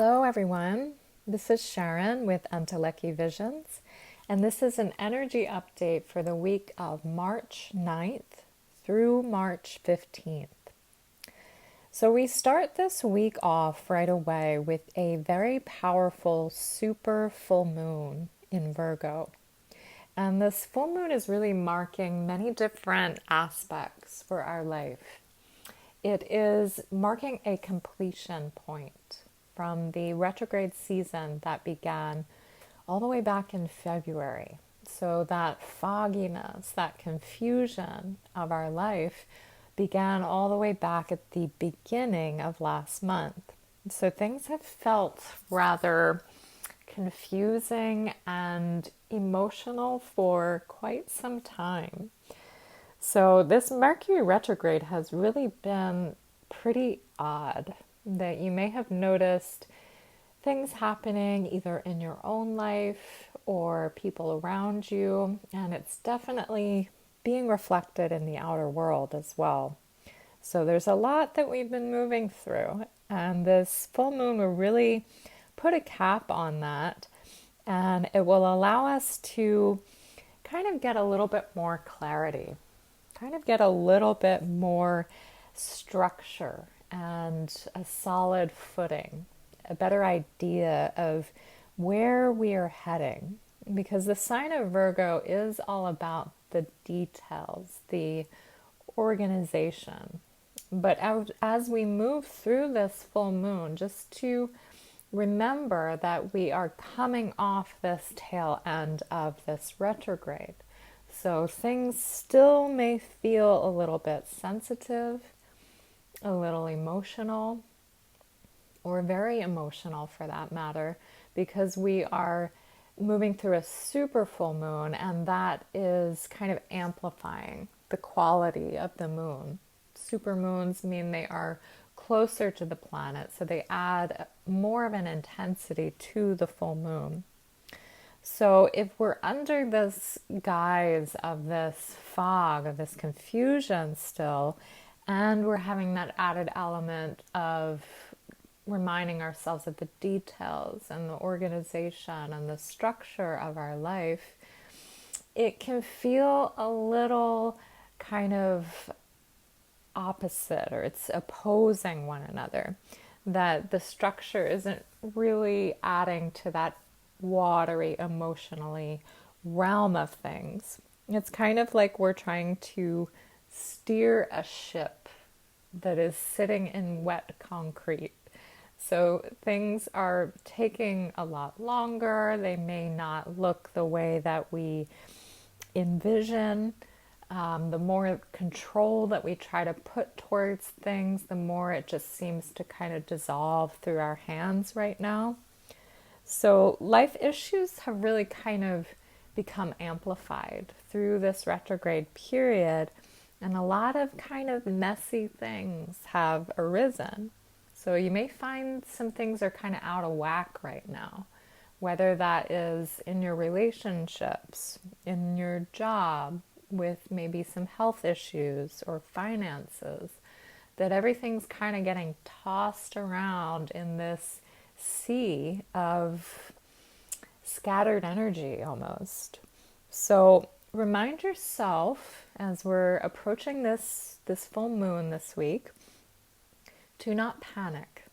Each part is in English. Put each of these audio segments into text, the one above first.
Hello, everyone. This is Sharon with Entelechy Visions, and this is an energy update for the week of March 9th through March 15th. So we start this week off right away with a very powerful super full moon in Virgo. And this full moon is really marking many different aspects for our life. It is marking a completion point from the retrograde season that began all the way back in February. So that fogginess, that confusion of our life began all the way back at the beginning of last month. So things have felt rather confusing and emotional for quite some time. So this Mercury retrograde has really been pretty odd, that you may have noticed things happening either in your own life or people around you, and it's definitely being reflected in the outer world as well. So there's a lot that we've been moving through, and this full moon will really put a cap on that, and it will allow us to kind of get a little bit more clarity, kind of get a little bit more structure and a solid footing, a better idea of where we are heading. Because the sign of Virgo is all about the details, the organization. But as we move through this full moon, just to remember that we are coming off this tail end of this retrograde. So things still may feel a little bit sensitive, a little emotional, or very emotional for that matter, because we are moving through a super full moon, and that is kind of amplifying the quality of the moon. Super moons mean they are closer to the planet, so they add more of an intensity to the full moon. So if we're under this guise of this fog, of this confusion still, and we're having that added element of reminding ourselves of the details and the organization and the structure of our life, it can feel a little kind of opposite, or it's opposing one another, that the structure isn't really adding to that watery, emotionally realm of things. It's kind of like we're trying to steer a ship that is sitting in wet concrete. So things are taking a lot longer. They may not look the way that we envision. The more control that we try to put towards things, the more it just seems to kind of dissolve through our hands right now. So life issues have really kind of become amplified through this retrograde period, and a lot of kind of messy things have arisen. So you may find some things are kind of out of whack right now, whether that is in your relationships, in your job, with maybe some health issues or finances, that everything's kind of getting tossed around in this sea of scattered energy almost. So remind yourself as we're approaching this full moon this week to not panic,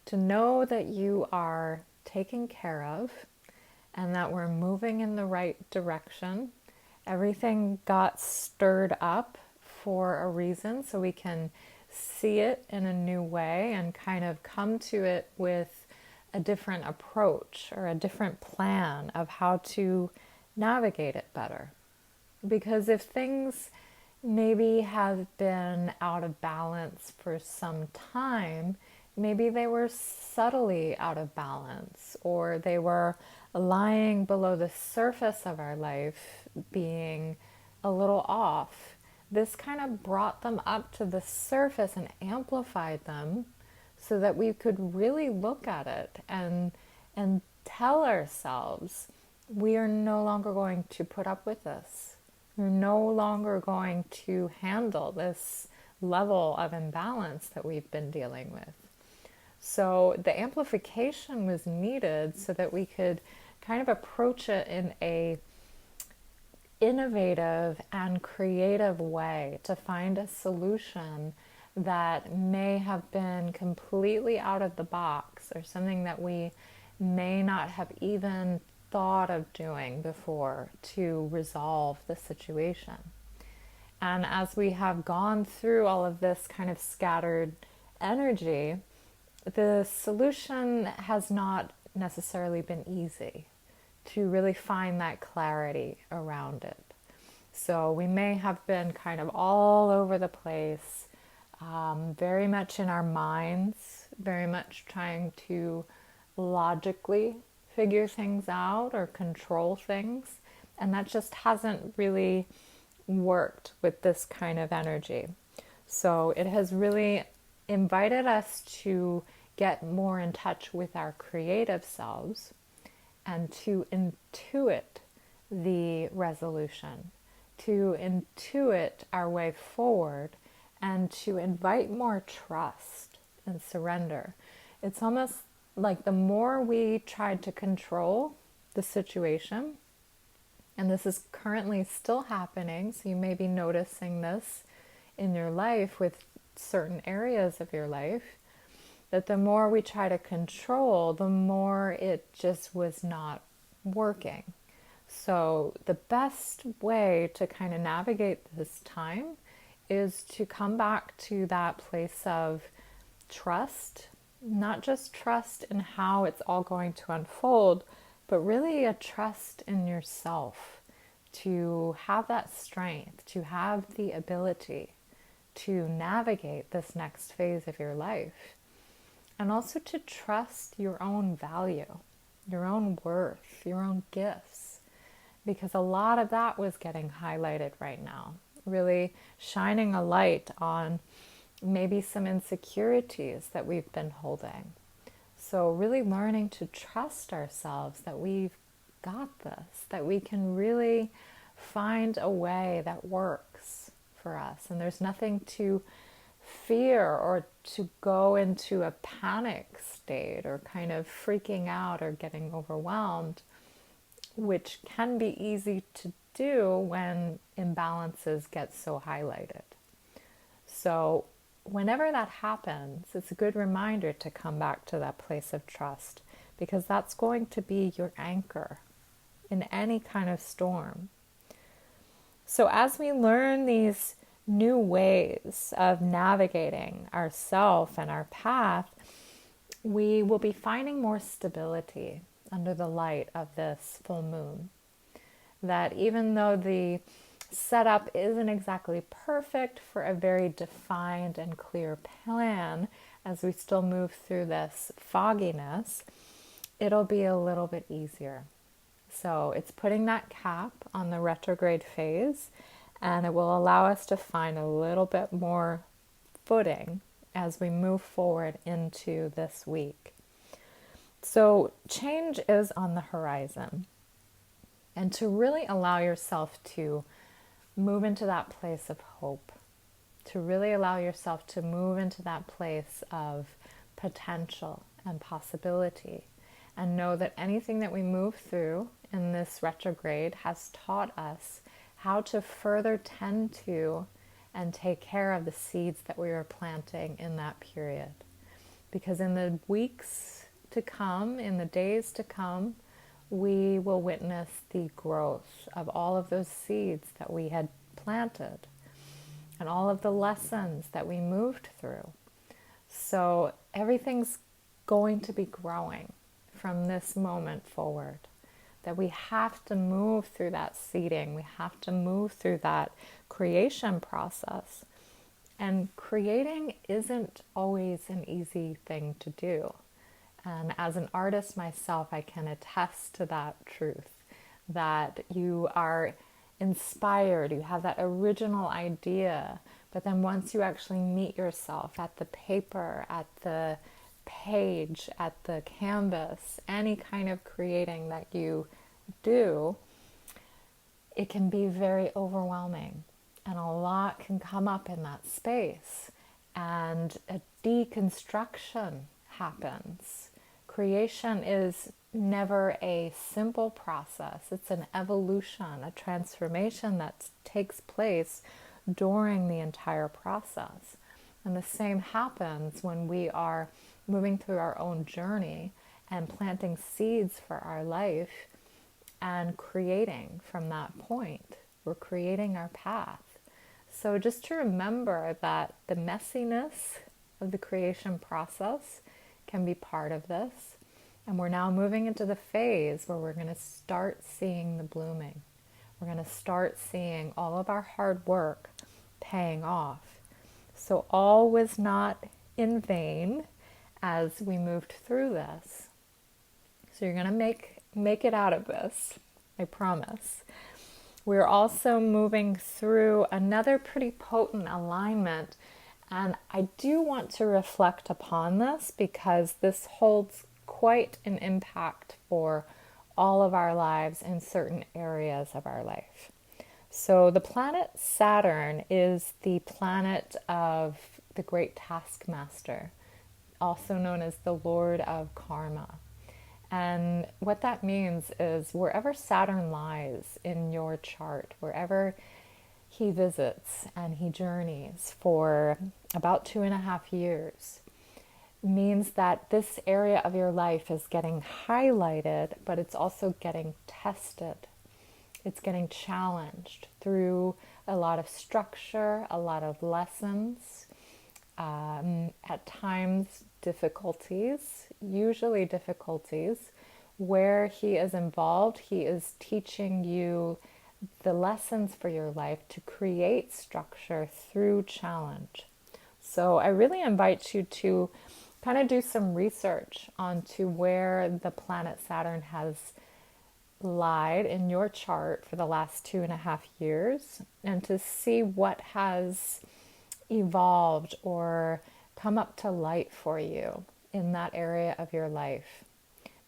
to know that you are taken care of and that we're moving in the right direction. Everything got stirred up for a reason, so we can see it in a new way and kind of come to it with a different approach or a different plan of how to navigate it better. Because if things maybe have been out of balance for some time, maybe they were subtly out of balance, or they were lying below the surface of our life being a little off. This kind of brought them up to the surface and amplified them so that we could really look at it and tell ourselves, we are no longer going to put up with this. We're no longer going to handle this level of imbalance that we've been dealing with. So the amplification was needed so that we could kind of approach it in a innovative and creative way to find a solution that may have been completely out of the box, or something that we may not have even thought of doing before to resolve the situation. And as we have gone through all of this kind of scattered energy, the solution has not necessarily been easy to really find that clarity around it. So we may have been kind of all over the place, very much in our minds, very much trying to logically figure things out or control things. And that just hasn't really worked with this kind of energy. So it has really invited us to get more in touch with our creative selves and to intuit the resolution, to intuit our way forward, and to invite more trust and surrender. It's almost like the more we tried to control the situation, and this is currently still happening, so you may be noticing this in your life with certain areas of your life, that the more we try to control, the more it just was not working. So the best way to kind of navigate this time is to come back to that place of trust, not just trust in how it's all going to unfold, but really a trust in yourself, to have that strength, to have the ability to navigate this next phase of your life. And also to trust your own value, your own worth, your own gifts. Because a lot of that was getting highlighted right now. Really shining a light on maybe some insecurities that we've been holding. So really learning to trust ourselves that we've got this, that we can really find a way that works for us. And there's nothing to fear or to go into a panic state or kind of freaking out or getting overwhelmed, which can be easy to do when imbalances get so highlighted. So whenever that happens, it's a good reminder to come back to that place of trust, because that's going to be your anchor in any kind of storm. So as we learn these new ways of navigating ourself and our path, we will be finding more stability under the light of this full moon. That even though the setup isn't exactly perfect for a very defined and clear plan, as we still move through this fogginess, it'll be a little bit easier. So it's putting that cap on the retrograde phase, and it will allow us to find a little bit more footing as we move forward into this week. So change is on the horizon. And to really allow yourself to move into that place of hope, to really allow yourself to move into that place of potential and possibility, and know that anything that we move through in this retrograde has taught us how to further tend to and take care of the seeds that we were planting in that period. Because in the weeks to come, in the days to come, we will witness the growth of all of those seeds that we had planted and all of the lessons that we moved through. So everything's going to be growing from this moment forward. That we have to move through that seeding, we have to move through that creation process. And creating isn't always an easy thing to do. And as an artist myself, I can attest to that truth, that you are inspired, you have that original idea, but then once you actually meet yourself at the paper, at the page, at the canvas, any kind of creating that you do, it can be very overwhelming, and a lot can come up in that space, and a deconstruction happens. Creation is never a simple process. It's an evolution, a transformation that takes place during the entire process. And the same happens when we are moving through our own journey and planting seeds for our life and creating from that point. We're creating our path. So just to remember that the messiness of the creation process can be part of this. And we're now moving into the phase where we're going to start seeing the blooming. We're going to start seeing all of our hard work paying off. So all was not in vain as we moved through this. So you're going to make it out of this, I promise. We're also moving through another pretty potent alignment, and I do want to reflect upon this because this holds quite an impact for all of our lives in certain areas of our life. So the planet Saturn is the planet of the great taskmaster, also known as the Lord of Karma. And what that means is wherever Saturn lies in your chart, wherever he visits and he journeys for about 2.5 years, means that this area of your life is getting highlighted, but it's also getting tested. It's getting challenged through a lot of structure, a lot of lessons, at times difficulties, usually difficulties. Where he is involved, he is teaching you the lessons for your life to create structure through challenge. So I really invite you to kind of do some research onto where the planet Saturn has lied in your chart for the last 2.5 years and to see what has evolved or come up to light for you in that area of your life,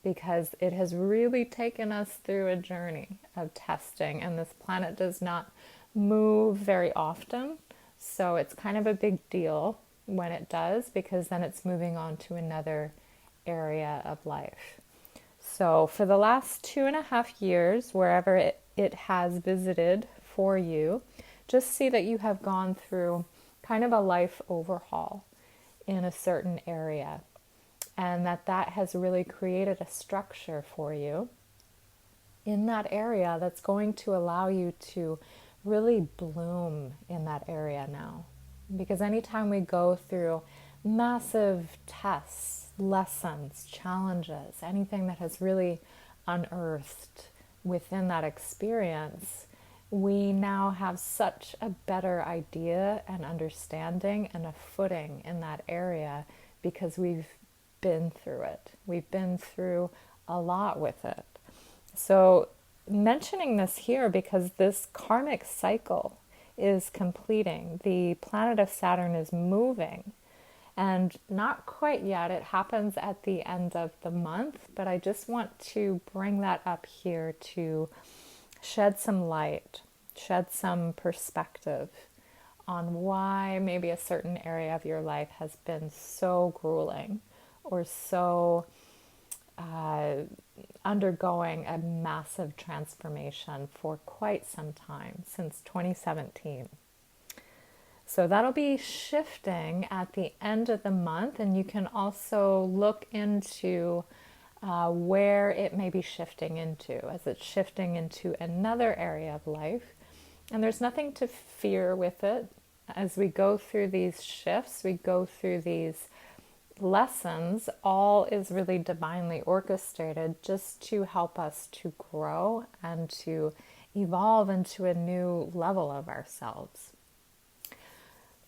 because it has really taken us through a journey of testing, and this planet does not move very often, so it's kind of a big deal when it does, because then it's moving on to another area of life. So for the last 2.5 years, wherever it has visited for you, just see that you have gone through kind of a life overhaul in a certain area, and that has really created a structure for you in that area that's going to allow you to really bloom in that area now. Because anytime we go through massive tests, lessons, challenges, anything that has really unearthed within that experience, we now have such a better idea and understanding and a footing in that area because we've been through it. We've been through a lot with it. So mentioning this here because this karmic cycle is completing. The planet of Saturn is moving, and not quite yet. It happens at the end of the month, but I just want to bring that up here to shed some light, shed some perspective on why maybe a certain area of your life has been so grueling or so undergoing a massive transformation for quite some time, since 2017. So that'll be shifting at the end of the month, and you can also look into where it may be shifting into, as it's shifting into another area of life. And there's nothing to fear with it. As we go through these shifts, we go through these lessons, all is really divinely orchestrated just to help us to grow and to evolve into a new level of ourselves.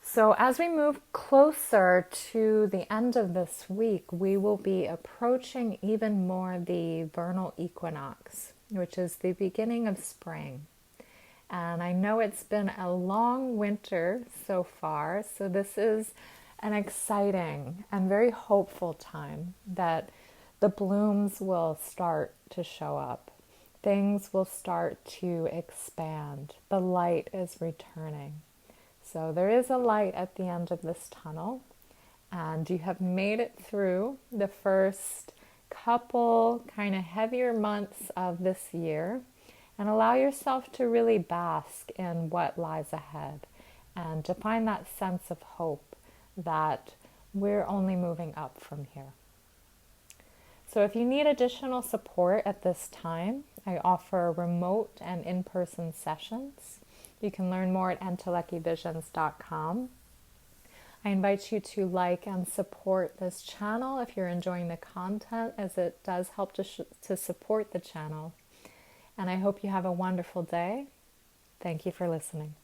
So as we move closer to the end of this week, we will be approaching even more the vernal equinox, which is the beginning of spring. And I know it's been a long winter so far, so this is an exciting and very hopeful time that the blooms will start to show up. Things will start to expand. The light is returning. So there is a light at the end of this tunnel, And you have made it through the first couple kind of heavier months of this year, and allow yourself to really bask in what lies ahead and to find that sense of hope that we're only moving up from here. So if you need additional support at this time, I offer remote and in-person sessions. You can learn more at entelechivisions.com. I invite you to like and support this channel if you're enjoying the content, as it does help to support the channel. And I hope you have a wonderful day. Thank you for listening.